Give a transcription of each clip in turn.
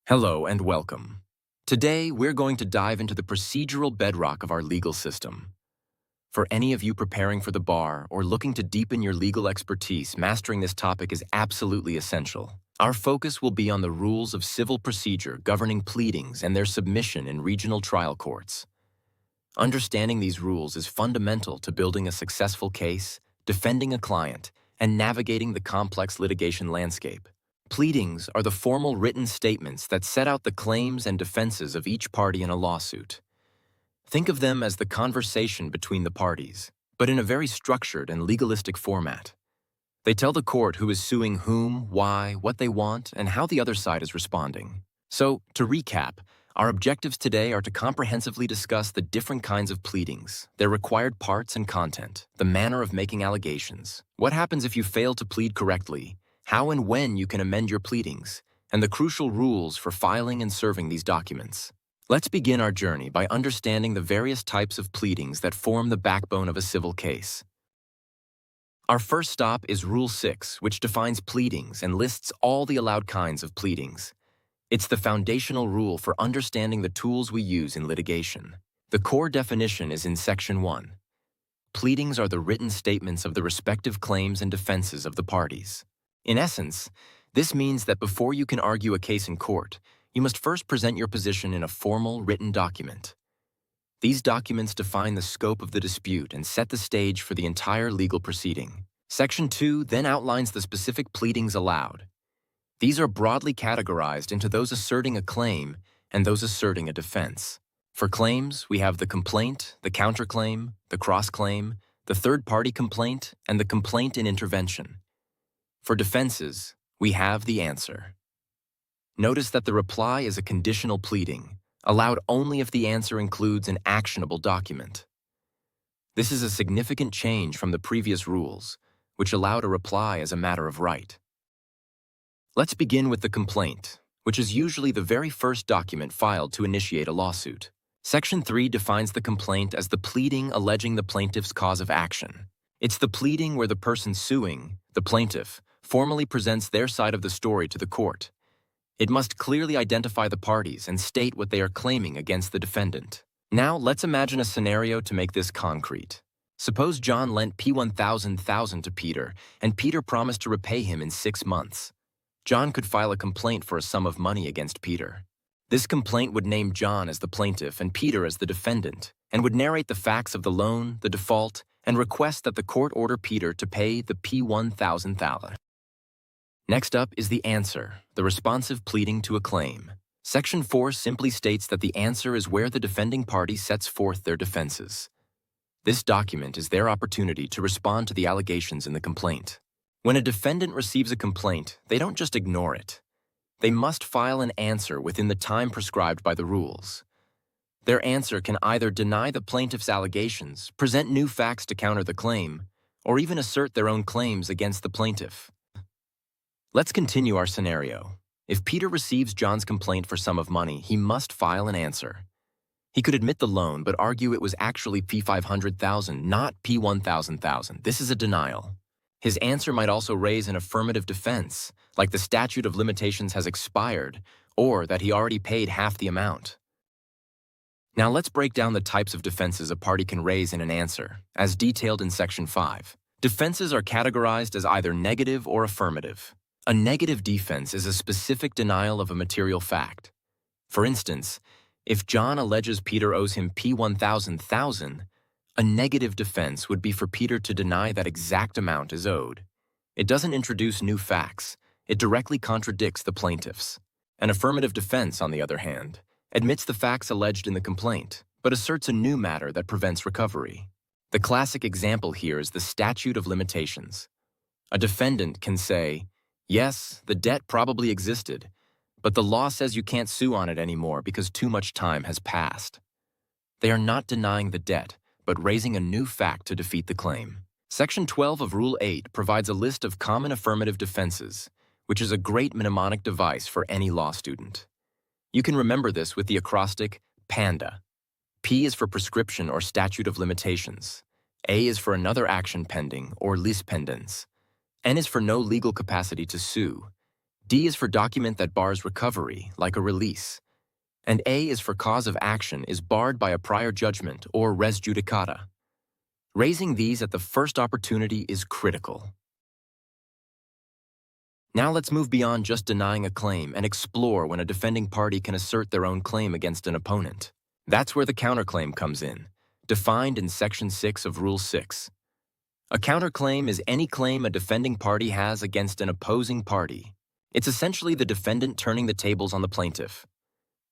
Hello and welcome. Today, we're going to dive into the procedural bedrock of our legal system. For any of you preparing for the bar or looking to deepen your legal expertise, mastering this topic is absolutely essential. Our focus will be on the rules of civil procedure governing pleadings and their submission in regional trial courts. Understanding these rules is fundamental to building a successful case, defending a client, and navigating the complex litigation landscape. Pleadings are the formal written statements that set out the claims and defenses of each party in a lawsuit. Think of them as the conversation between the parties, but in a very structured and legalistic format. They tell the court who is suing whom, why, what they want, and how the other side is responding. So, to recap, our objectives today are to comprehensively discuss the different kinds of pleadings, their required parts and content, the manner of making allegations, what happens if you fail to plead correctly, how and when you can amend your pleadings, and the crucial rules for filing and serving these documents. Let's begin our journey by understanding the various types of pleadings that form the backbone of a civil case. Our first stop is Rule 6, which defines pleadings and lists all the allowed kinds of pleadings. It's the foundational rule for understanding the tools we use in litigation. The core definition is in Section 1. Pleadings are the written statements of the respective claims and defenses of the parties. In essence, this means that before you can argue a case in court, you must first present your position in a formal written document. These documents define the scope of the dispute and set the stage for the entire legal proceeding. Section 2 then outlines the specific pleadings allowed. These are broadly categorized into those asserting a claim and those asserting a defense. For claims, we have the complaint, the counterclaim, the cross-claim, the third-party complaint, and the complaint in intervention. For defenses, we have the answer. Notice that the reply is a conditional pleading, allowed only if the answer includes an actionable document. This is a significant change from the previous rules, which allowed a reply as a matter of right. Let's begin with the complaint, which is usually the very first document filed to initiate a lawsuit. Section 3 defines the complaint as the pleading alleging the plaintiff's cause of action. It's the pleading where the person suing, the plaintiff, formally presents their side of the story to the court. It must clearly identify the parties and state what they are claiming against the defendant. Now, let's imagine a scenario to make this concrete. Suppose John lent P1,000 to Peter, and Peter promised to repay him in 6 months. John could file a complaint for a sum of money against Peter. This complaint would name John as the plaintiff and Peter as the defendant, and would narrate the facts of the loan, the default, and request that the court order Peter to pay the P1,000. Next up is the answer, the responsive pleading to a claim. Section 4 simply states that the answer is where the defending party sets forth their defenses. This document is their opportunity to respond to the allegations in the complaint. When a defendant receives a complaint, they don't just ignore it. They must file an answer within the time prescribed by the rules. Their answer can either deny the plaintiff's allegations, present new facts to counter the claim, or even assert their own claims against the plaintiff. Let's continue our scenario. If Peter receives John's complaint for sum of money, he must file an answer. He could admit the loan, but argue it was actually P500,000, not P1,000. This is a denial. His answer might also raise an affirmative defense, like the statute of limitations has expired, or that he already paid half the amount. Now let's break down the types of defenses a party can raise in an answer, as detailed in Section 5. Defenses are categorized as either negative or affirmative. A negative defense is a specific denial of a material fact. For instance, if John alleges Peter owes him P1,000, a negative defense would be for Peter to deny that exact amount is owed. It doesn't introduce new facts. It directly contradicts the plaintiff's. An affirmative defense, on the other hand, admits the facts alleged in the complaint, but asserts a new matter that prevents recovery. The classic example here is the statute of limitations. A defendant can say, "Yes, the debt probably existed, but the law says you can't sue on it anymore because too much time has passed." They are not denying the debt, but raising a new fact to defeat the claim. Section 12 of Rule 8 provides a list of common affirmative defenses, which is a great mnemonic device for any law student. You can remember this with the acrostic PANDA. P is for prescription or statute of limitations. A is for another action pending or lis pendens. N is for no legal capacity to sue. D is for document that bars recovery, like a release. And A is for cause of action is barred by a prior judgment or res judicata. Raising these at the first opportunity is critical. Now let's move beyond just denying a claim and explore when a defending party can assert their own claim against an opponent. That's where the counterclaim comes in, defined in Section 6 of Rule 6. A counterclaim is any claim a defending party has against an opposing party. It's essentially the defendant turning the tables on the plaintiff.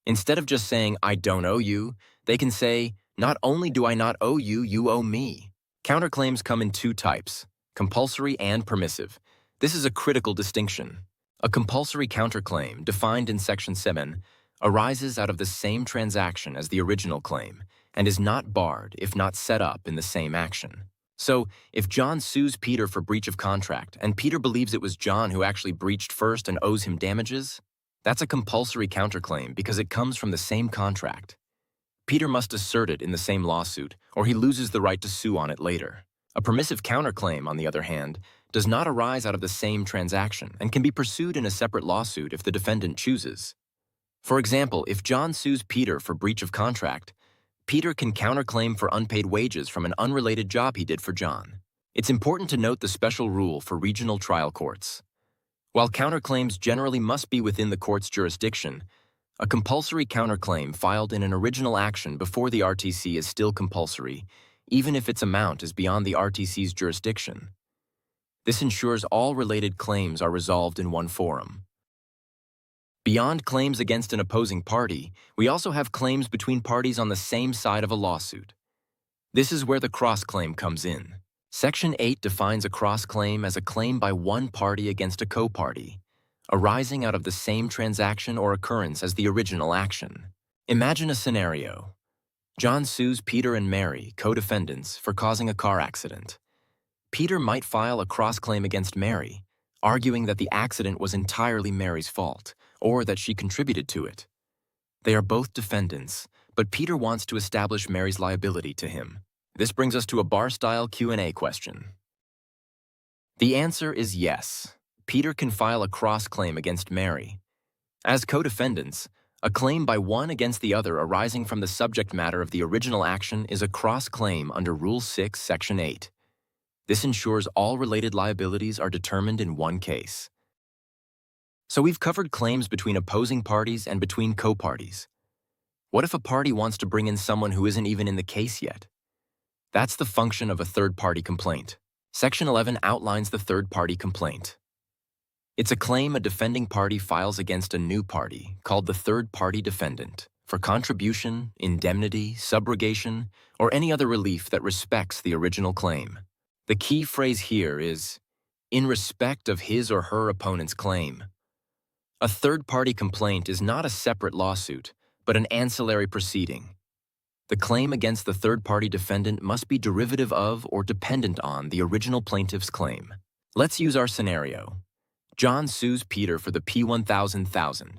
Instead of just saying, "I don't owe you," they can say, "Not only do I not owe you, you owe me." Counterclaims come in two types, compulsory and permissive. This is a critical distinction. A compulsory counterclaim, defined in Section 7, arises out of the same transaction as the original claim and is not barred if not set up in the same action. So, if John sues Peter for breach of contract and Peter believes it was John who actually breached first and owes him damages, that's a compulsory counterclaim because it comes from the same contract. Peter must assert it in the same lawsuit, or he loses the right to sue on it later. A permissive counterclaim, on the other hand, does not arise out of the same transaction and can be pursued in a separate lawsuit if the defendant chooses. For example, if John sues Peter for breach of contract, Peter can counterclaim for unpaid wages from an unrelated job he did for John. It's important to note the special rule for regional trial courts. While counterclaims generally must be within the court's jurisdiction, a compulsory counterclaim filed in an original action before the RTC is still compulsory, even if its amount is beyond the RTC's jurisdiction. This ensures all related claims are resolved in one forum. Beyond claims against an opposing party, we also have claims between parties on the same side of a lawsuit. This is where the cross-claim comes in. Section 8 defines a cross-claim as a claim by one party against a co-party, arising out of the same transaction or occurrence as the original action. Imagine a scenario. John sues Peter and Mary, co-defendants, for causing a car accident. Peter might file a cross-claim against Mary, arguing that the accident was entirely Mary's fault, or that she contributed to it. They are both defendants, but Peter wants to establish Mary's liability to him. This brings us to a bar-style Q&A question. The answer is yes. Peter can file a cross-claim against Mary. As co-defendants, a claim by one against the other arising from the subject matter of the original action is a cross-claim under Rule 6, Section 8. This ensures all related liabilities are determined in one case. So we've covered claims between opposing parties and between co-parties. What if a party wants to bring in someone who isn't even in the case yet? That's the function of a third-party complaint. Section 11 outlines the third-party complaint. It's a claim a defending party files against a new party, called the third-party defendant, for contribution, indemnity, subrogation, or any other relief that respects the original claim. The key phrase here is, in respect of his or her opponent's claim. A third-party complaint is not a separate lawsuit, but an ancillary proceeding. The claim against the third-party defendant must be derivative of or dependent on the original plaintiff's claim. Let's use our scenario. John sues Peter for the P1000,000.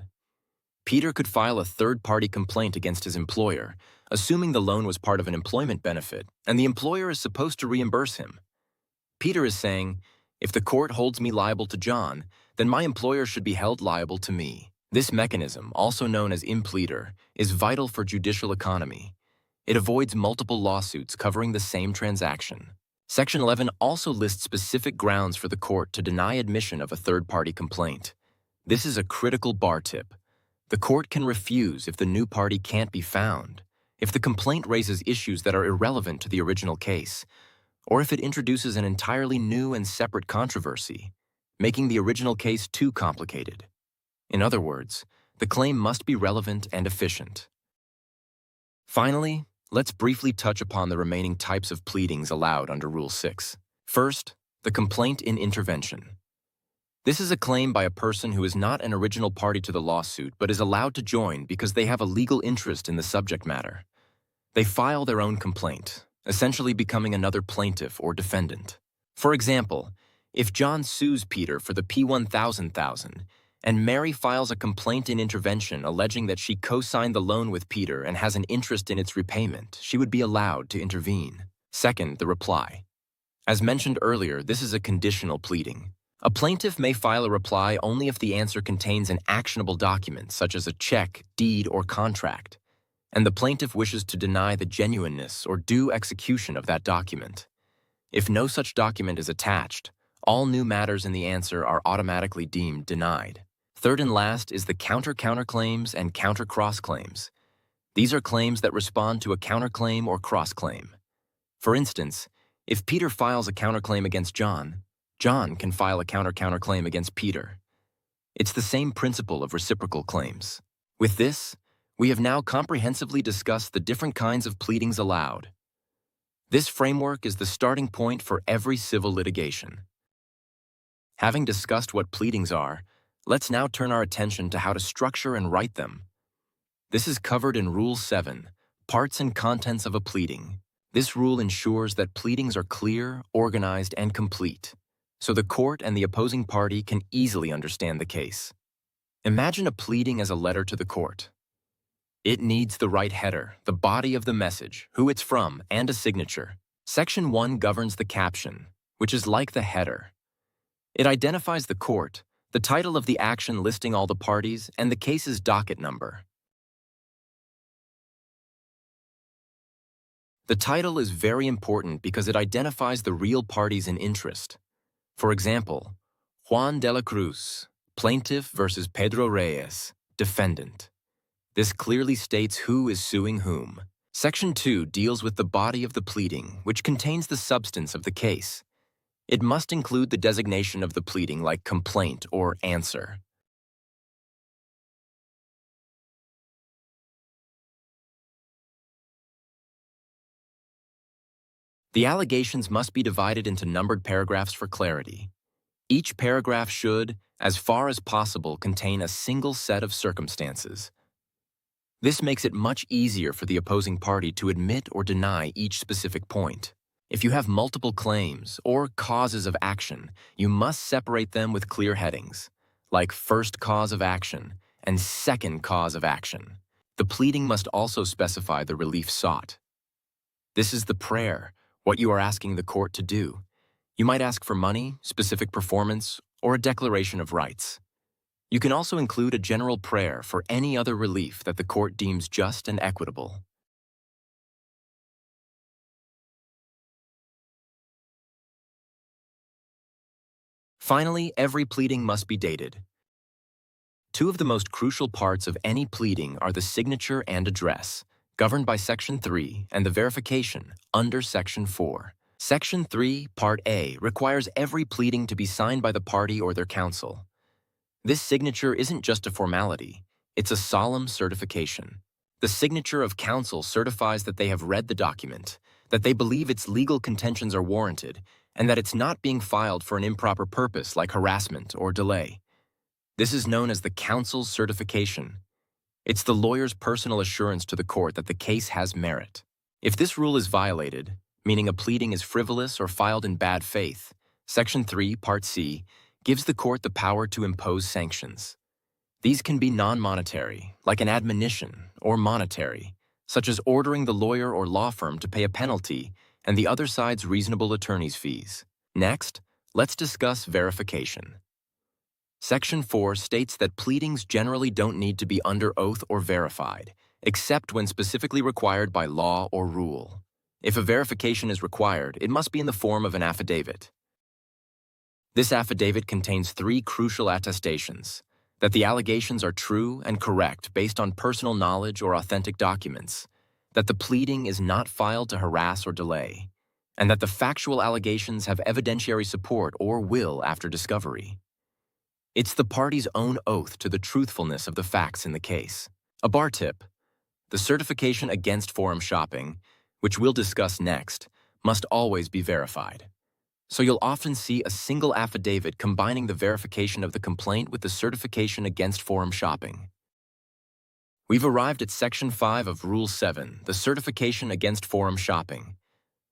Peter could file a third-party complaint against his employer, assuming the loan was part of an employment benefit, and the employer is supposed to reimburse him. Peter is saying, if the court holds me liable to John, then my employer should be held liable to me. This mechanism, also known as impleader, is vital for judicial economy. It avoids multiple lawsuits covering the same transaction. Section 11 also lists specific grounds for the court to deny admission of a third-party complaint. This is a critical bar tip. The court can refuse if the new party can't be found, if the complaint raises issues that are irrelevant to the original case, or if it introduces an entirely new and separate controversy, making the original case too complicated. In other words, the claim must be relevant and efficient. Finally, let's briefly touch upon the remaining types of pleadings allowed under Rule 6. First, the complaint in intervention. This is a claim by a person who is not an original party to the lawsuit but is allowed to join because they have a legal interest in the subject matter. They file their own complaint, essentially becoming another plaintiff or defendant. For example, if John sues Peter for the P1000,000 and Mary files a complaint in intervention alleging that she co-signed the loan with Peter and has an interest in its repayment, she would be allowed to intervene. Second, the reply. As mentioned earlier, this is a conditional pleading. A plaintiff may file a reply only if the answer contains an actionable document, such as a check, deed, or contract, and the plaintiff wishes to deny the genuineness or due execution of that document. If no such document is attached, all new matters in the answer are automatically deemed denied. Third and last is the counterclaims and counter-cross-claims. These are claims that respond to a counterclaim or cross-claim. For instance, if Peter files a counterclaim against John, John can file a counterclaim against Peter. It's the same principle of reciprocal claims. With this, we have now comprehensively discussed the different kinds of pleadings allowed. This framework is the starting point for every civil litigation. Having discussed what pleadings are, let's now turn our attention to how to structure and write them. This is covered in Rule 7, Parts and Contents of a Pleading. This rule ensures that pleadings are clear, organized, and complete, so the court and the opposing party can easily understand the case. Imagine a pleading as a letter to the court. It needs the right header, the body of the message, who it's from, and a signature. Section 1 governs the caption, which is like the header. It identifies the court, the title of the action listing all the parties, and the case's docket number. The title is very important because it identifies the real parties in interest. For example, Juan de la Cruz, plaintiff versus Pedro Reyes, defendant. This clearly states who is suing whom. Section 2 deals with the body of the pleading, which contains the substance of the case. It must include the designation of the pleading like complaint or answer. The allegations must be divided into numbered paragraphs for clarity. Each paragraph should, as far as possible, contain a single set of circumstances. This makes it much easier for the opposing party to admit or deny each specific point. If you have multiple claims or causes of action, you must separate them with clear headings, like first cause of action and second cause of action. The pleading must also specify the relief sought. This is the prayer, what you are asking the court to do. You might ask for money, specific performance, or a declaration of rights. You can also include a general prayer for any other relief that the court deems just and equitable. Finally, every pleading must be dated. Two of the most crucial parts of any pleading are the signature and address, governed by Section 3, and the verification, under Section 4. Section 3, Part A, requires every pleading to be signed by the party or their counsel. This signature isn't just a formality, it's a solemn certification. The signature of counsel certifies that they have read the document, that they believe its legal contentions are warranted, and that it's not being filed for an improper purpose like harassment or delay. This is known as the counsel's certification. It's the lawyer's personal assurance to the court that the case has merit. If this rule is violated, meaning a pleading is frivolous or filed in bad faith, Section 3, Part C, gives the court the power to impose sanctions. These can be non-monetary, like an admonition, or monetary, such as ordering the lawyer or law firm to pay a penalty and the other side's reasonable attorney's fees. Next, let's discuss verification. Section 4 states that pleadings generally don't need to be under oath or verified, except when specifically required by law or rule. If a verification is required, it must be in the form of an affidavit. This affidavit contains 3 crucial attestations: that the allegations are true and correct based on personal knowledge or authentic documents, that the pleading is not filed to harass or delay, and that the factual allegations have evidentiary support or will after discovery. It's the party's own oath to the truthfulness of the facts in the case. A bar tip: the certification against forum shopping, which we'll discuss next, must always be verified. So you'll often see a single affidavit combining the verification of the complaint with the certification against forum shopping. We've arrived at Section 5 of Rule 7, the certification against forum shopping.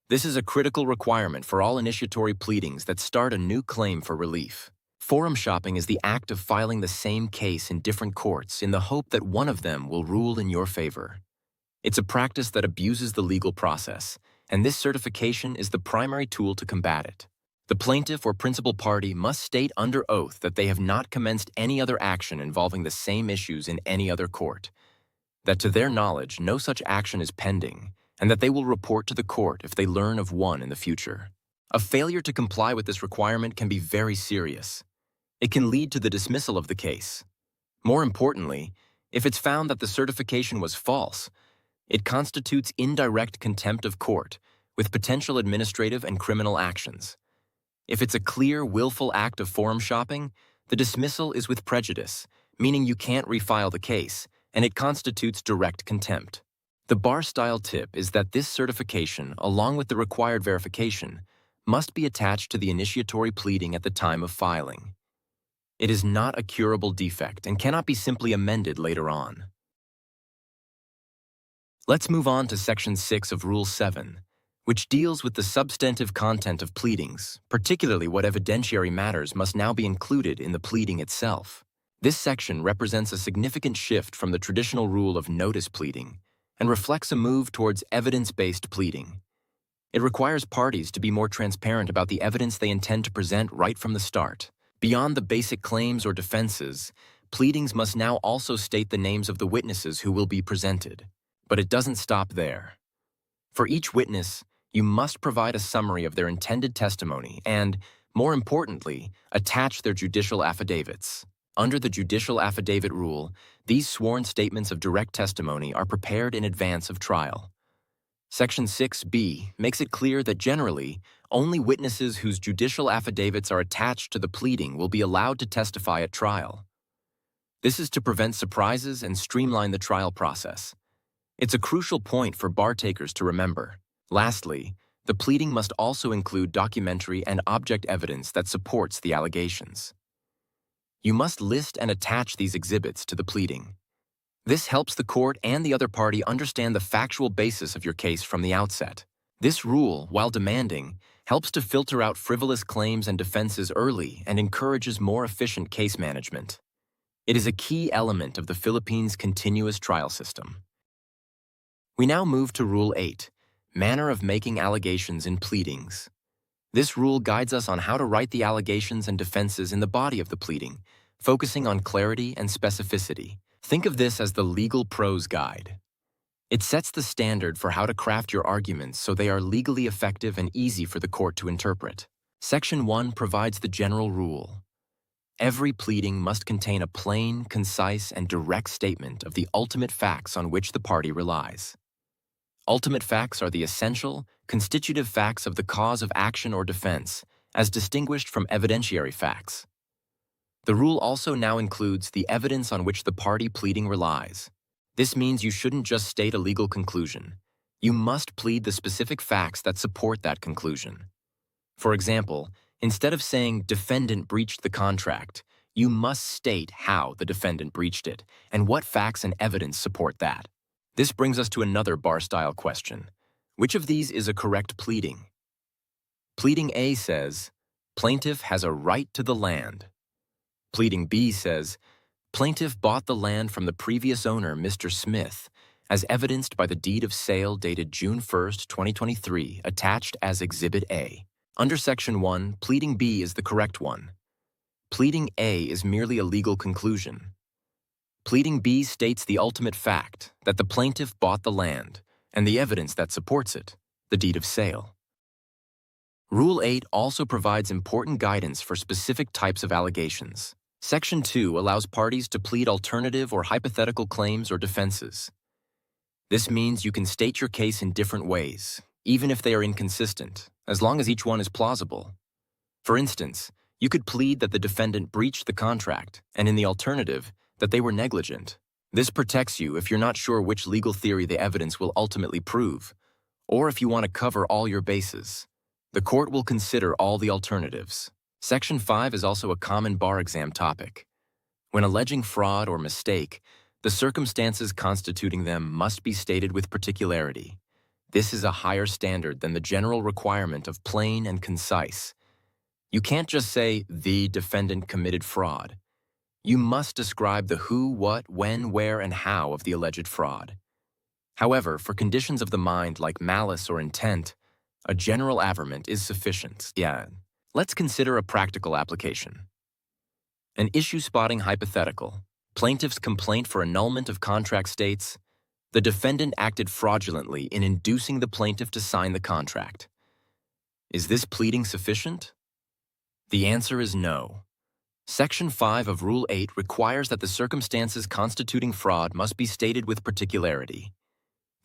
This is a critical requirement for all initiatory pleadings that start a new claim for relief. Forum shopping is the act of filing the same case in different courts in the hope that one of them will rule in your favor. It's a practice that abuses the legal process, and this certification is the primary tool to combat it. The plaintiff or principal party must state under oath that they have not commenced any other action involving the same issues in any other court, that to their knowledge no such action is pending, and that they will report to the court if they learn of one in the future. A failure to comply with this requirement can be very serious. It can lead to the dismissal of the case. More importantly, if it's found that the certification was false, it constitutes indirect contempt of court, with potential administrative and criminal actions. If it's a clear, willful act of forum shopping, the dismissal is with prejudice, meaning you can't refile the case, and it constitutes direct contempt. The bar-style tip is that this certification, along with the required verification, must be attached to the initiatory pleading at the time of filing. It is not a curable defect and cannot be simply amended later on. Let's move on to Section 6 of Rule 7, which deals with the substantive content of pleadings, particularly what evidentiary matters must now be included in the pleading itself. This section represents a significant shift from the traditional rule of notice pleading and reflects a move towards evidence-based pleading. It requires parties to be more transparent about the evidence they intend to present right from the start. Beyond the basic claims or defenses, pleadings must now also state the names of the witnesses who will be presented. But it doesn't stop there. For each witness, you must provide a summary of their intended testimony and, more importantly, attach their judicial affidavits. Under the judicial affidavit rule, these sworn statements of direct testimony are prepared in advance of trial. Section 6b makes it clear that generally, only witnesses whose judicial affidavits are attached to the pleading will be allowed to testify at trial. This is to prevent surprises and streamline the trial process. It's a crucial point for bar takers to remember. Lastly, the pleading must also include documentary and object evidence that supports the allegations. You must list and attach these exhibits to the pleading. This helps the court and the other party understand the factual basis of your case from the outset. This rule, while demanding, helps to filter out frivolous claims and defenses early and encourages more efficient case management. It is a key element of the Philippines' continuous trial system. We now move to Rule 8, Manner of Making Allegations in Pleadings. This rule guides us on how to write the allegations and defenses in the body of the pleading, focusing on clarity and specificity. Think of this as the legal prose guide. It sets the standard for how to craft your arguments so they are legally effective and easy for the court to interpret. Section 1 provides the general rule. Every pleading must contain a plain, concise, and direct statement of the ultimate facts on which the party relies. Ultimate facts are the essential, constitutive facts of the cause of action or defense, as distinguished from evidentiary facts. The rule also now includes the evidence on which the party pleading relies. This means you shouldn't just state a legal conclusion. You must plead the specific facts that support that conclusion. For example, instead of saying defendant breached the contract, you must state how the defendant breached it and what facts and evidence support that. This brings us to another bar-style question. Which of these is a correct pleading? Pleading A says, plaintiff has a right to the land. Pleading B says, plaintiff bought the land from the previous owner, Mr. Smith, as evidenced by the deed of sale dated June 1, 2023, attached as Exhibit A. Under Section 1, Pleading B is the correct one. Pleading A is merely a legal conclusion. Pleading B states the ultimate fact, that the plaintiff bought the land, and the evidence that supports it, the deed of sale. Rule 8 also provides important guidance for specific types of allegations. Section 2 allows parties to plead alternative or hypothetical claims or defenses. This means you can state your case in different ways, even if they are inconsistent, as long as each one is plausible. For instance, you could plead that the defendant breached the contract, and in the alternative, that they were negligent. This protects you if you're not sure which legal theory the evidence will ultimately prove, or if you want to cover all your bases. The court will consider all the alternatives. Section 5 is also a common bar exam topic. When alleging fraud or mistake, the circumstances constituting them must be stated with particularity. This is a higher standard than the general requirement of plain and concise. You can't just say, the defendant committed fraud. You must describe the who, what, when, where, and how of the alleged fraud. However, for conditions of the mind like malice or intent, a general averment is sufficient. Let's consider a practical application. An issue-spotting hypothetical. Plaintiff's complaint for annulment of contract states, the defendant acted fraudulently in inducing the plaintiff to sign the contract. Is this pleading sufficient? The answer is no. Section 5 of Rule 8 requires that the circumstances constituting fraud must be stated with particularity.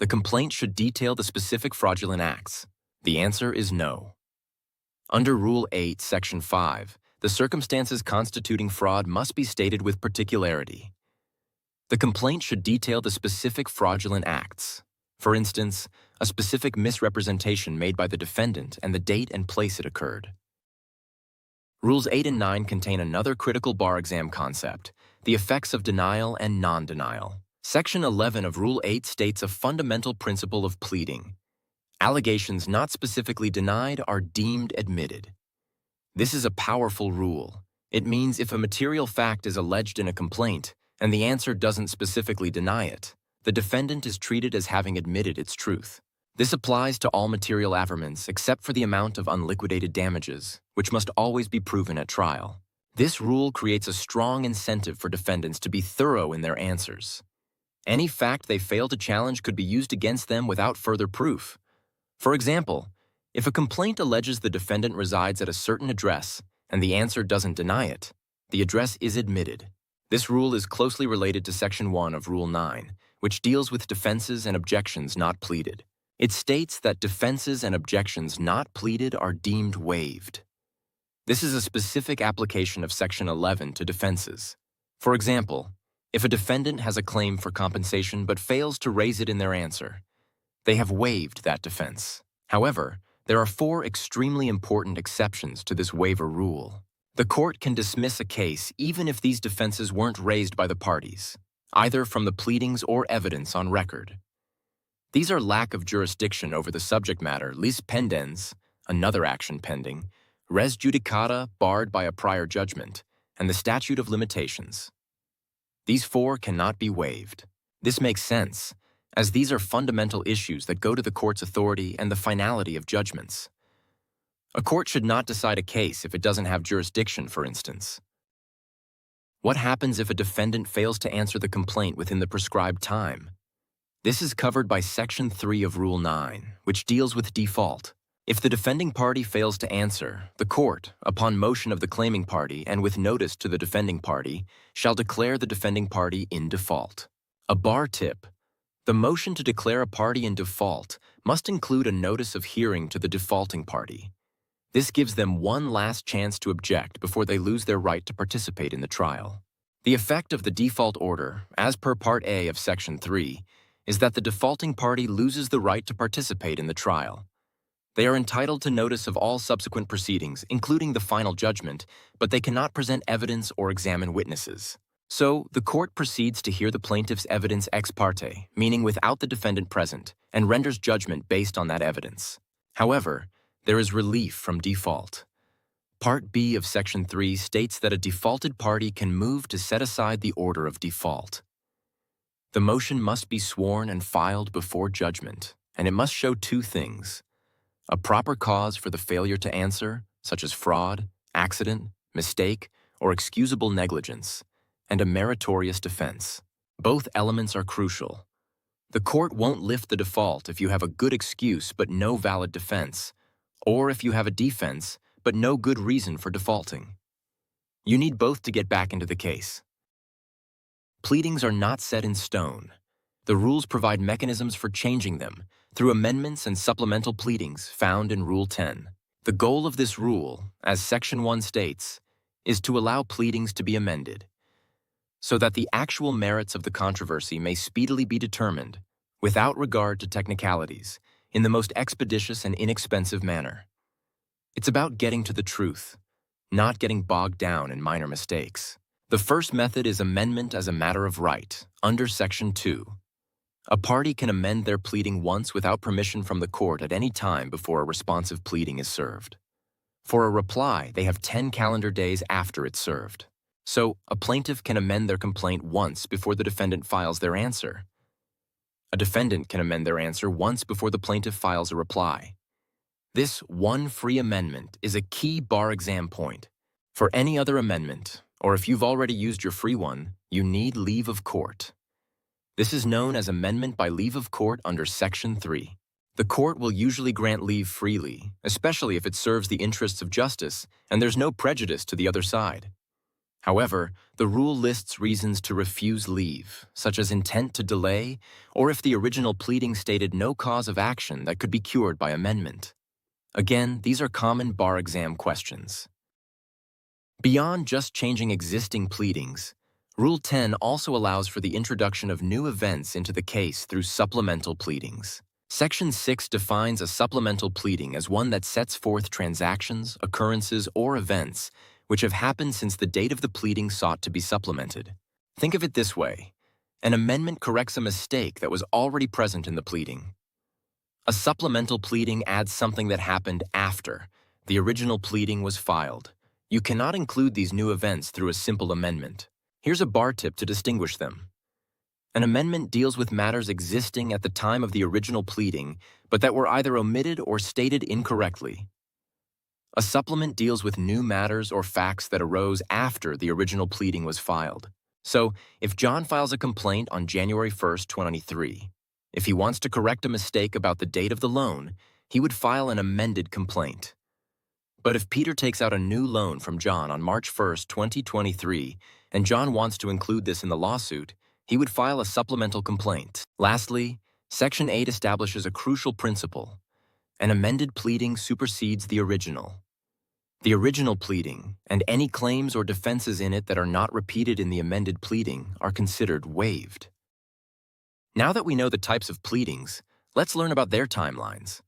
The complaint should detail the specific fraudulent acts. The answer is no. Under Rule 8, Section 5, the circumstances constituting fraud must be stated with particularity. The complaint should detail the specific fraudulent acts. For instance, a specific misrepresentation made by the defendant and the date and place it occurred. Rules 8 and 9 contain another critical bar exam concept, the effects of denial and non-denial. Section 11 of Rule 8 states a fundamental principle of pleading. Allegations not specifically denied are deemed admitted. This is a powerful rule. It means if a material fact is alleged in a complaint and the answer doesn't specifically deny it, the defendant is treated as having admitted its truth. This applies to all material averments except for the amount of unliquidated damages, which must always be proven at trial. This rule creates a strong incentive for defendants to be thorough in their answers. Any fact they fail to challenge could be used against them without further proof. For example, if a complaint alleges the defendant resides at a certain address and the answer doesn't deny it, the address is admitted. This rule is closely related to Section 1 of Rule 9, which deals with defenses and objections not pleaded. It states that defenses and objections not pleaded are deemed waived. This is a specific application of Section 11 to defenses. For example, if a defendant has a claim for compensation but fails to raise it in their answer, they have waived that defense. However, there are 4 extremely important exceptions to this waiver rule. The court can dismiss a case even if these defenses weren't raised by the parties, either from the pleadings or evidence on record. These are lack of jurisdiction over the subject matter, lis pendens, another action pending, res judicata, barred by a prior judgment, and the statute of limitations. These 4 cannot be waived. This makes sense, as these are fundamental issues that go to the court's authority and the finality of judgments. A court should not decide a case if it doesn't have jurisdiction, for instance. What happens if a defendant fails to answer the complaint within the prescribed time? This is covered by Section 3 of Rule 9, which deals with default. If the defending party fails to answer, the court, upon motion of the claiming party and with notice to the defending party, shall declare the defending party in default. A bar tip: the motion to declare a party in default must include a notice of hearing to the defaulting party. This gives them one last chance to object before they lose their right to participate in the trial. The effect of the default order, as per Part A of Section 3, is that the defaulting party loses the right to participate in the trial. They are entitled to notice of all subsequent proceedings, including the final judgment, but they cannot present evidence or examine witnesses. So, the court proceeds to hear the plaintiff's evidence ex parte, meaning without the defendant present, and renders judgment based on that evidence. However, there is relief from default. Part B of Section 3 states that a defaulted party can move to set aside the order of default. The motion must be sworn and filed before judgment, and it must show 2 things: a proper cause for the failure to answer, such as fraud, accident, mistake, or excusable negligence, and a meritorious defense. Both elements are crucial. The court won't lift the default if you have a good excuse but no valid defense, or if you have a defense but no good reason for defaulting. You need both to get back into the case. Pleadings are not set in stone. The rules provide mechanisms for changing them through amendments and supplemental pleadings found in Rule 10. The goal of this rule, as Section 1 states, is to allow pleadings to be amended, so that the actual merits of the controversy may speedily be determined, without regard to technicalities, in the most expeditious and inexpensive manner. It's about getting to the truth, not getting bogged down in minor mistakes. The first method is amendment as a matter of right, under Section 2. A party can amend their pleading once without permission from the court at any time before a responsive pleading is served. For a reply, they have 10 calendar days after it's served. So, a plaintiff can amend their complaint once before the defendant files their answer. A defendant can amend their answer once before the plaintiff files a reply. This one free amendment is a key bar exam point. For any other amendment, or if you've already used your free one, you need leave of court. This is known as amendment by leave of court under Section 3. The court will usually grant leave freely, especially if it serves the interests of justice and there's no prejudice to the other side. However, the rule lists reasons to refuse leave, such as intent to delay, or if the original pleading stated no cause of action that could be cured by amendment. Again, these are common bar exam questions. Beyond just changing existing pleadings, Rule 10 also allows for the introduction of new events into the case through supplemental pleadings. Section 6 defines a supplemental pleading as one that sets forth transactions, occurrences, or events which have happened since the date of the pleading sought to be supplemented. Think of it this way: an amendment corrects a mistake that was already present in the pleading. A supplemental pleading adds something that happened after the original pleading was filed. You cannot include these new events through a simple amendment. Here's a bar tip to distinguish them. An amendment deals with matters existing at the time of the original pleading, but that were either omitted or stated incorrectly. A supplement deals with new matters or facts that arose after the original pleading was filed. So, if John files a complaint on January 1st, 2023, if he wants to correct a mistake about the date of the loan, he would file an amended complaint. But if Peter takes out a new loan from John on March 1st, 2023, and John wants to include this in the lawsuit, he would file a supplemental complaint. Lastly, Section 8 establishes a crucial principle. An amended pleading supersedes the original. The original pleading, and any claims or defenses in it that are not repeated in the amended pleading, are considered waived. Now that we know the types of pleadings, let's learn about their timelines.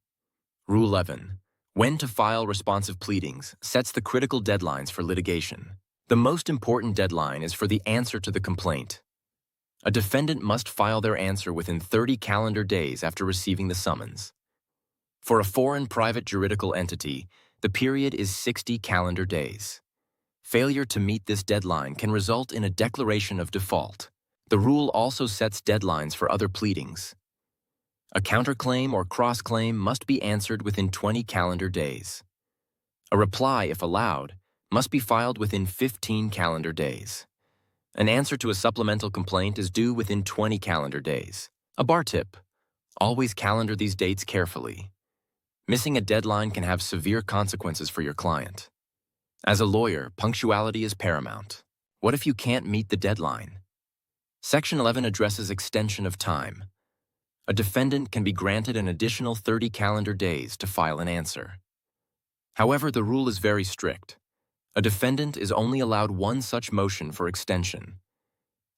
Rule 11. When to file responsive pleadings sets the critical deadlines for litigation. The most important deadline is for the answer to the complaint. A defendant must file their answer within 30 calendar days after receiving the summons. For a foreign private juridical entity, the period is 60 calendar days. Failure to meet this deadline can result in a declaration of default. The rule also sets deadlines for other pleadings. A counterclaim or cross-claim must be answered within 20 calendar days. A reply, if allowed, must be filed within 15 calendar days. An answer to a supplemental complaint is due within 20 calendar days. A bar tip: always calendar these dates carefully. Missing a deadline can have severe consequences for your client. As a lawyer, punctuality is paramount. What if you can't meet the deadline? Section 11 addresses extension of time. A defendant can be granted an additional 30 calendar days to file an answer. However, the rule is very strict. A defendant is only allowed one such motion for extension.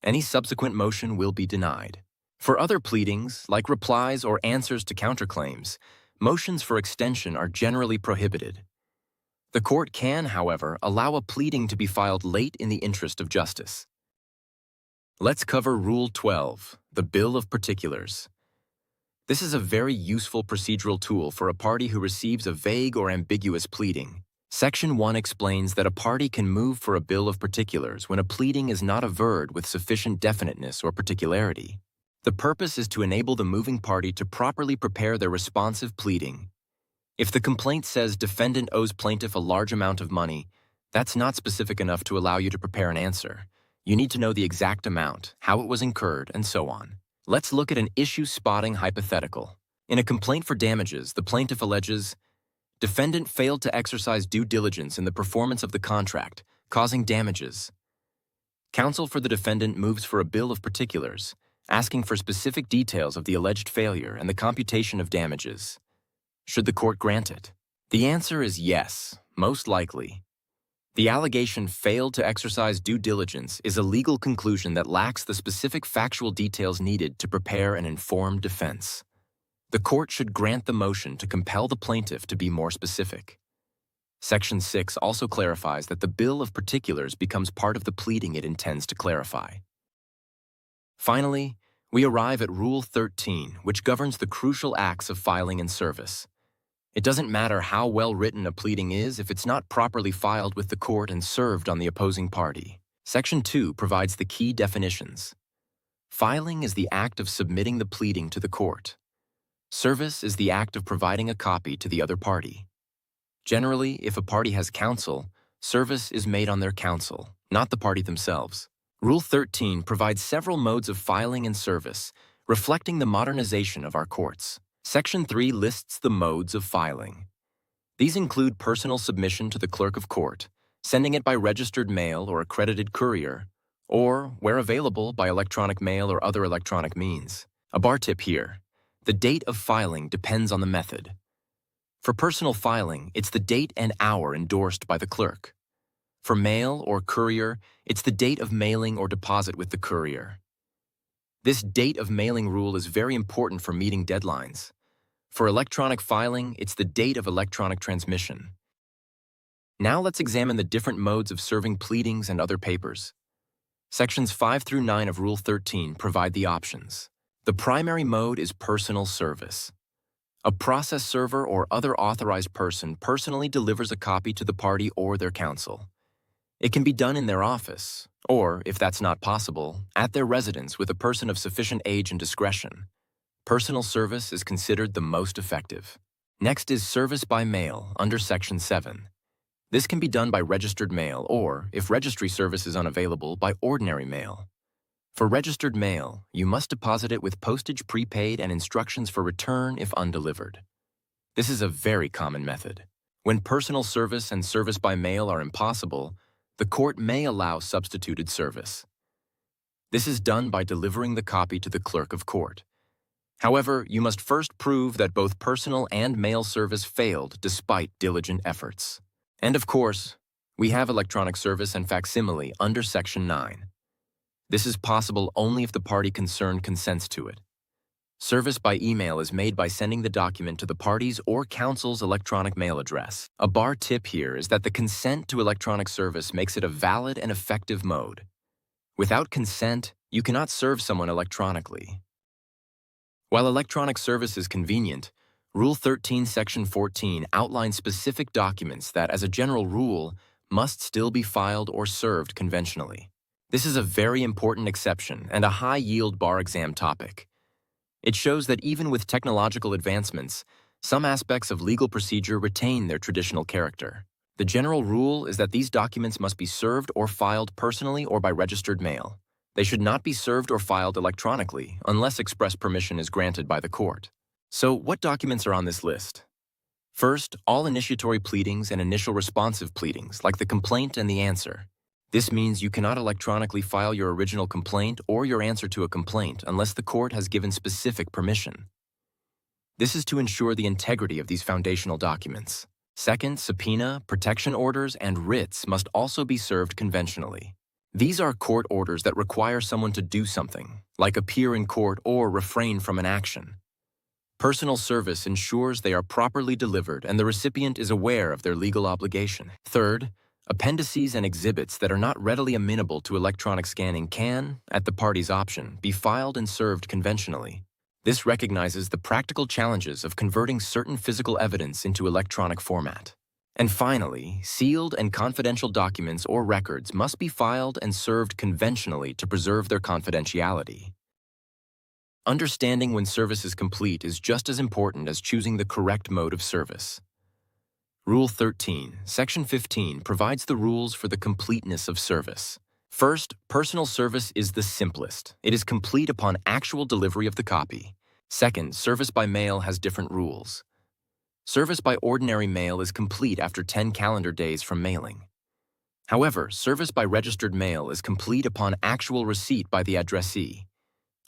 Any subsequent motion will be denied. For other pleadings, like replies or answers to counterclaims, motions for extension are generally prohibited. The court can, however, allow a pleading to be filed late in the interest of justice. Let's cover Rule 12, the Bill of Particulars. This is a very useful procedural tool for a party who receives a vague or ambiguous pleading. Section 1 explains that a party can move for a bill of particulars when a pleading is not averred with sufficient definiteness or particularity. The purpose is to enable the moving party to properly prepare their responsive pleading. If the complaint says defendant owes plaintiff a large amount of money, that's not specific enough to allow you to prepare an answer. You need to know the exact amount, how it was incurred, and so on. Let's look at an issue-spotting hypothetical. In a complaint for damages, the plaintiff alleges, defendant failed to exercise due diligence in the performance of the contract, causing damages. Counsel for the defendant moves for a bill of particulars, asking for specific details of the alleged failure and the computation of damages. Should the court grant it? The answer is yes, most likely. The allegation failed to exercise due diligence is a legal conclusion that lacks the specific factual details needed to prepare an informed defense. The court should grant the motion to compel the plaintiff to be more specific. Section 6 also clarifies that the bill of particulars becomes part of the pleading it intends to clarify. Finally, we arrive at Rule 13, which governs the crucial acts of filing and service. It doesn't matter how well written a pleading is if it's not properly filed with the court and served on the opposing party. Section 2 provides the key definitions. Filing is the act of submitting the pleading to the court. Service is the act of providing a copy to the other party. Generally, if a party has counsel, service is made on their counsel, not the party themselves. Rule 13 provides several modes of filing and service, reflecting the modernization of our courts. Section 3 lists the modes of filing. These include personal submission to the clerk of court, sending it by registered mail or accredited courier, or, where available, by electronic mail or other electronic means. A bar tip here: the date of filing depends on the method. For personal filing, it's the date and hour endorsed by the clerk. For mail or courier, it's the date of mailing or deposit with the courier. This date of mailing rule is very important for meeting deadlines. For electronic filing, it's the date of electronic transmission. Now let's examine the different modes of serving pleadings and other papers. Sections 5 through 9 of Rule 13 provide the options. The primary mode is personal service. A process server or other authorized person personally delivers a copy to the party or their counsel. It can be done in their office, or, if that's not possible, at their residence with a person of sufficient age and discretion. Personal service is considered the most effective. Next is service by mail under Section 7. This can be done by registered mail or, if registry service is unavailable, by ordinary mail. For registered mail, you must deposit it with postage prepaid and instructions for return if undelivered. This is a very common method. When personal service and service by mail are impossible, the court may allow substituted service. This is done by delivering the copy to the clerk of court. However, you must first prove that both personal and mail service failed despite diligent efforts. And of course, we have electronic service and facsimile under Section 9. This is possible only if the party concerned consents to it. Service by email is made by sending the document to the party's or counsel's electronic mail address. A bar tip here is that the consent to electronic service makes it a valid and effective mode. Without consent, you cannot serve someone electronically. While electronic service is convenient, Rule 13, Section 14 outlines specific documents that, as a general rule, must still be filed or served conventionally. This is a very important exception and a high-yield bar exam topic. It shows that even with technological advancements, some aspects of legal procedure retain their traditional character. The general rule is that these documents must be served or filed personally or by registered mail. They should not be served or filed electronically unless express permission is granted by the court. So, what documents are on this list? First, all initiatory pleadings and initial responsive pleadings, like the complaint and the answer. This means you cannot electronically file your original complaint or your answer to a complaint unless the court has given specific permission. This is to ensure the integrity of these foundational documents. Second, subpoena, protection orders, and writs must also be served conventionally. These are court orders that require someone to do something, like appear in court or refrain from an action. Personal service ensures they are properly delivered and the recipient is aware of their legal obligation. Third, appendices and exhibits that are not readily amenable to electronic scanning can, at the party's option, be filed and served conventionally. This recognizes the practical challenges of converting certain physical evidence into electronic format. And finally, sealed and confidential documents or records must be filed and served conventionally to preserve their confidentiality. Understanding when service is complete is just as important as choosing the correct mode of service. Rule 13, Section 15 provides the rules for the completeness of service. First, personal service is the simplest. It is complete upon actual delivery of the copy. Second, service by mail has different rules. Service by ordinary mail is complete after 10 calendar days from mailing. However, service by registered mail is complete upon actual receipt by the addressee.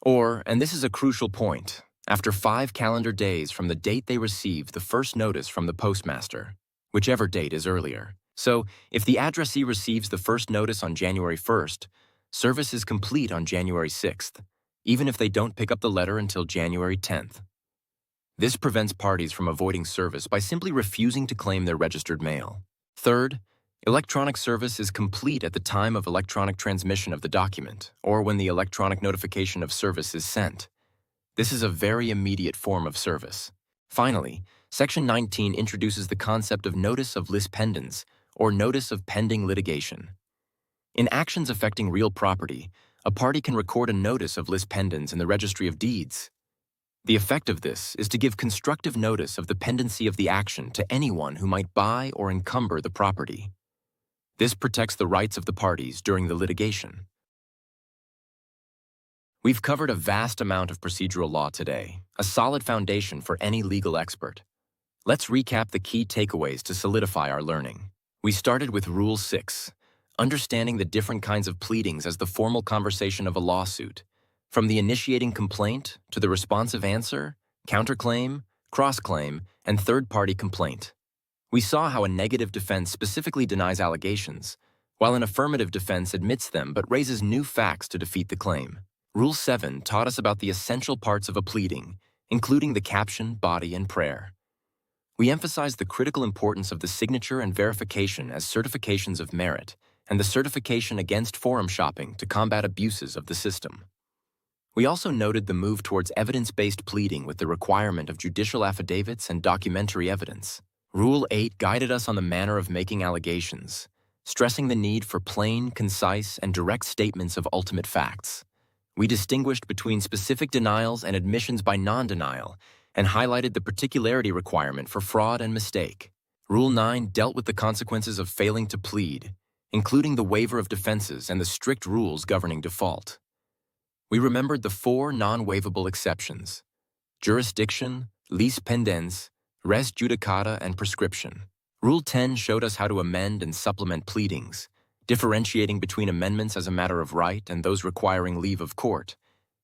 Or, and this is a crucial point, after 5 calendar days from the date they receive the first notice from the postmaster, whichever date is earlier. So, if the addressee receives the first notice on January 1st, service is complete on January 6th, even if they don't pick up the letter until January 10th. This prevents parties from avoiding service by simply refusing to claim their registered mail. Third, electronic service is complete at the time of electronic transmission of the document, or when the electronic notification of service is sent. This is a very immediate form of service. Finally, Section 19 introduces the concept of notice of lis pendens, or notice of pending litigation. In actions affecting real property, a party can record a notice of lis pendens in the Registry of Deeds. The effect of this is to give constructive notice of the pendency of the action to anyone who might buy or encumber the property. This protects the rights of the parties during the litigation. We've covered a vast amount of procedural law today, a solid foundation for any legal expert. Let's recap the key takeaways to solidify our learning. We started with Rule 6, understanding the different kinds of pleadings as the formal conversation of a lawsuit, from the initiating complaint to the responsive answer, counterclaim, cross-claim, and third-party complaint. We saw how a negative defense specifically denies allegations, while an affirmative defense admits them but raises new facts to defeat the claim. Rule 7 taught us about the essential parts of a pleading, including the caption, body, and prayer. We emphasized the critical importance of the signature and verification as certifications of merit, and the certification against forum shopping to combat abuses of the system. We also noted the move towards evidence-based pleading with the requirement of judicial affidavits and documentary evidence. Rule 8 guided us on the manner of making allegations, stressing the need for plain, concise, and direct statements of ultimate facts. We distinguished between specific denials and admissions by non-denial, and highlighted the particularity requirement for fraud and mistake. Rule 9 dealt with the consequences of failing to plead, including the waiver of defenses and the strict rules governing default. We remembered the 4 non-waivable exceptions: jurisdiction, lis pendens, res judicata, and prescription. Rule 10 showed us how to amend and supplement pleadings, differentiating between amendments as a matter of right and those requiring leave of court,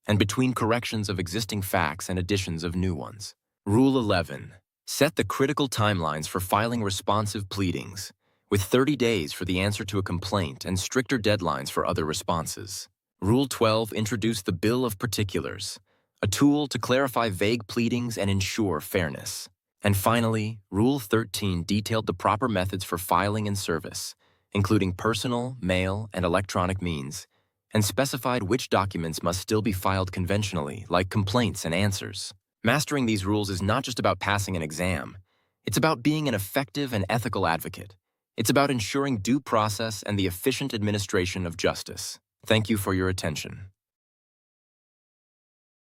and between corrections of existing facts and additions of new ones. Rule 11 set the critical timelines for filing responsive pleadings, with 30 days for the answer to a complaint and stricter deadlines for other responses. Rule 12 introduced the Bill of Particulars, a tool to clarify vague pleadings and ensure fairness. And finally, Rule 13 detailed the proper methods for filing and service, including personal, mail, and electronic means, and specified which documents must still be filed conventionally, like complaints and answers. Mastering these rules is not just about passing an exam. It's about being an effective and ethical advocate. It's about ensuring due process and the efficient administration of justice. Thank you for your attention.